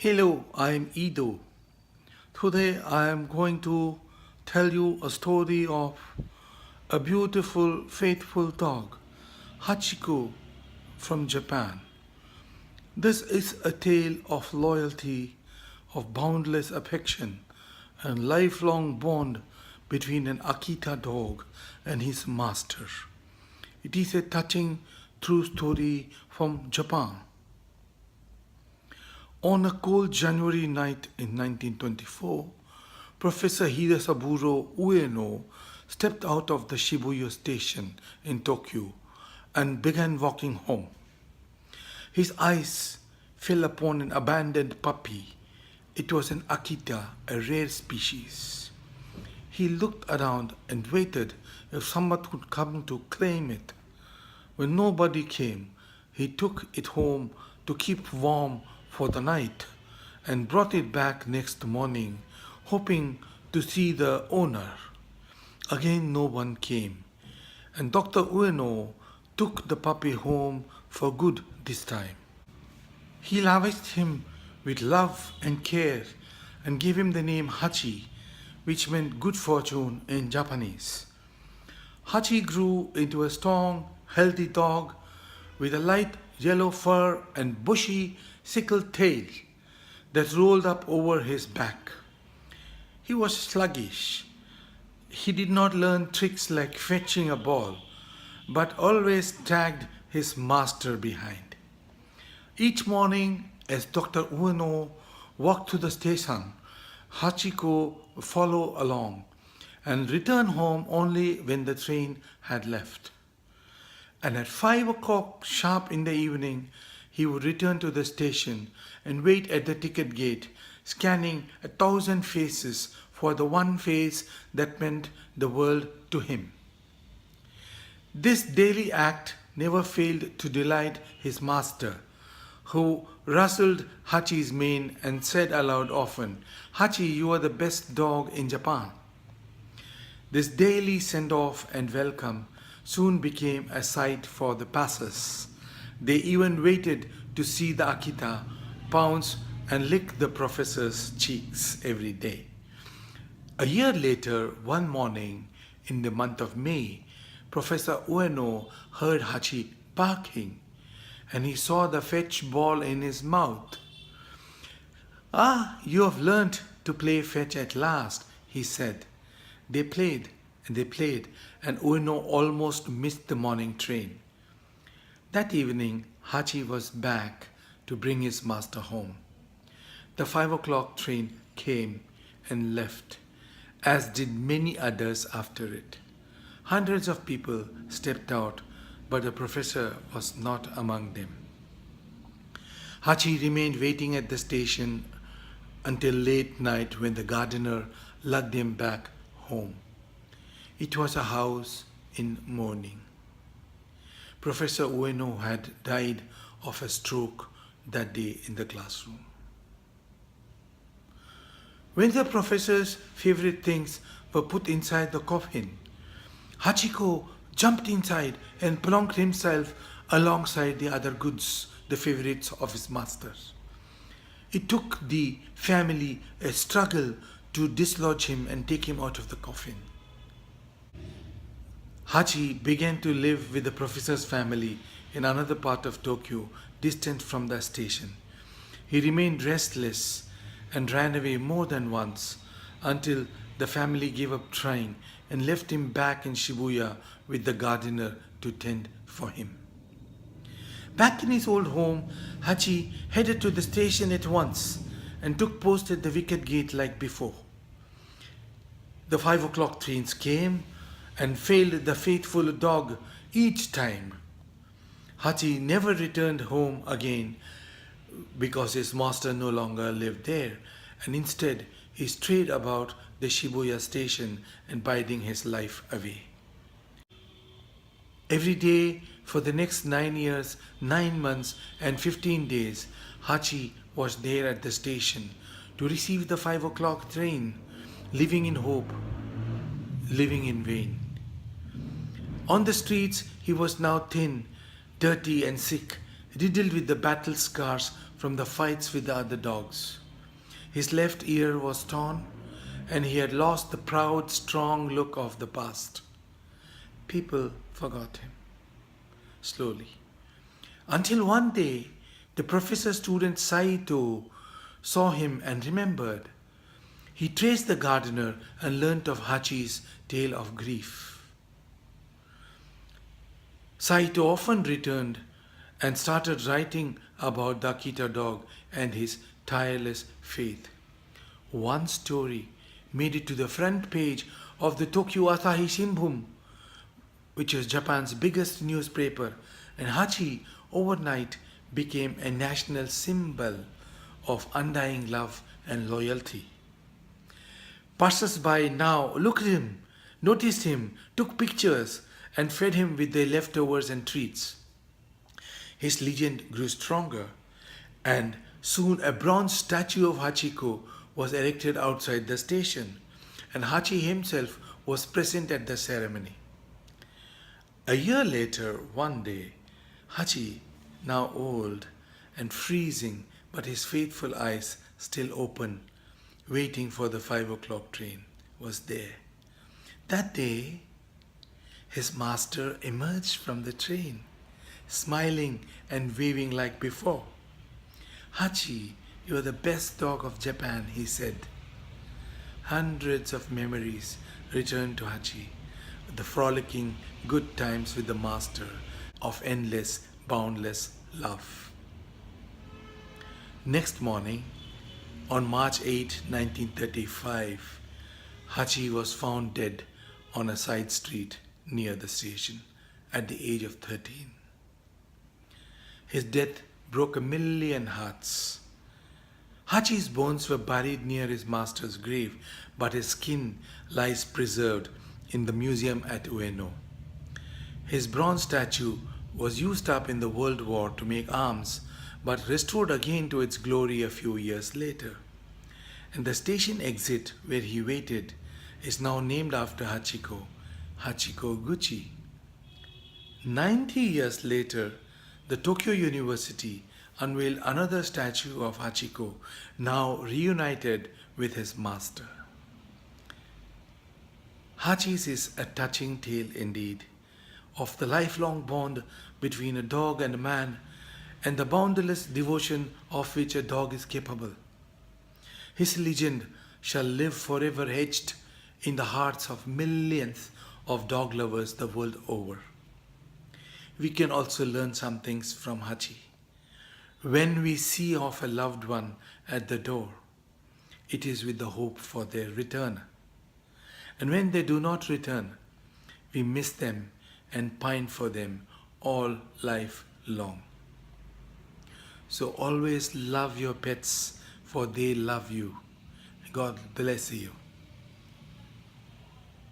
Hello, I am EDO. Today I am going to tell you a story of a beautiful, faithful dog, Hachiko from Japan. This is a tale of loyalty, of boundless affection, and lifelong bond between an Akita dog and his master. It is a touching, true story from Japan. On a cold January night in 1924, Professor Hidesaburo Ueno stepped out of the Shibuya station in Tokyo and began walking home. His eyes fell upon an abandoned puppy. It was an Akita, a rare species. He looked around and waited if someone would come to claim it. When nobody came, he took it home to keep warm for the night and brought it back next morning, hoping to see the owner. Again, no one came, and Dr. Ueno took the puppy home for good this time. He lavished him with love and care and gave him the name Hachi, which meant good fortune in Japanese. Hachi grew into a strong, healthy dog with a light yellow fur and bushy, sickled tail that rolled up over his back. He was sluggish. He did not learn tricks like fetching a ball, but always dragged his master behind. Each morning, as Dr. Ueno walked to the station, Hachiko would follow along and return home only when the train had left. And at 5 o'clock sharp in the evening, he would return to the station and wait at the ticket gate, scanning 1,000 faces for the one face that meant the world to him. This daily act never failed to delight his master, who rustled Hachi's mane and said aloud often, "Hachi, you are the best dog in Japan." This daily send-off and welcome soon became a sight for the passers. They even waited to see the Akita pounce and lick the professor's cheeks every day. A year later, one morning in the month of May, Professor Ueno heard Hachi barking, and he saw the fetch ball in his mouth. "Ah, you have learnt to play fetch at last," he said. They played, and Ueno almost missed the morning train. That evening, Hachi was back to bring his master home. The 5 o'clock train came and left, as did many others after it. Hundreds of people stepped out, but the professor was not among them. Hachi remained waiting at the station until late night when the gardener lugged him back home. It was a house in mourning. Professor Ueno had died of a stroke that day in the classroom. When the professor's favorite things were put inside the coffin, Hachiko jumped inside and plonked himself alongside the other goods, the favorites of his masters. It took the family a struggle to dislodge him and take him out of the coffin. Hachi began to live with the professor's family in another part of Tokyo, distant from the station. He remained restless and ran away more than once until the family gave up trying and left him back in Shibuya with the gardener to tend for him. Back in his old home, Hachi headed to the station at once and took post at the wicket gate like before. The 5 o'clock trains came and failed the faithful dog each time. Hachi never returned home again because his master no longer lived there, and instead he strayed about the Shibuya station and biding his life away. Every day for the next 9 years, 9 months and 15 days, Hachi was there at the station to receive the 5 o'clock train, living in hope, living in vain. On the streets, he was now thin, dirty and sick. riddled with the battle scars from the fights with the other dogs. His left ear was torn, and he had lost the proud, strong look of the past. People forgot him slowly. Until one day, the professor's student Saito saw him and remembered. He traced the gardener and learnt of Hachi's tale of grief. Saito often returned and started writing about the Akita dog and his tireless faith. One story made it to the front page of the Tokyo Asahi Shimbun, which is Japan's biggest newspaper, and Hachi overnight became a national symbol of undying love and loyalty. Passers-by now looked at him, noticed him, took pictures, and fed him with their leftovers and treats. His legend grew stronger, and soon a bronze statue of Hachiko was erected outside the station, and Hachi himself was present at the ceremony. A year later, one day, Hachi, now old and freezing, but his faithful eyes still open, waiting for the 5 o'clock train, was there. That day, his master emerged from the train, smiling and waving like before. "Hachi, you are the best dog of Japan," he said. Hundreds of memories returned to Hachi, the frolicking good times with the master of endless, boundless love. Next morning, on March 8, 1935, Hachi was found dead on a side street near the station at the age of 13. His death broke 1,000,000 hearts. Hachi's bones were buried near his master's grave, but his skin lies preserved in the museum at Ueno. His bronze statue was used up in the World War to make arms, but restored again to its glory a few years later. And the station exit where he waited is now named after Hachiko, Hachiko Guchi. 90 years later, the Tokyo University unveiled another statue of Hachiko, now reunited with his master. Hachi's is a touching tale indeed, of the lifelong bond between a dog and a man, and the boundless devotion of which a dog is capable. His legend shall live forever etched in the hearts of millions of dog lovers the world over. We can also learn some things from Hachi. When we see off a loved one at the door, it is with the hope for their return. And when they do not return, we miss them and pine for them all life long. So always love your pets, for they love you. God bless you.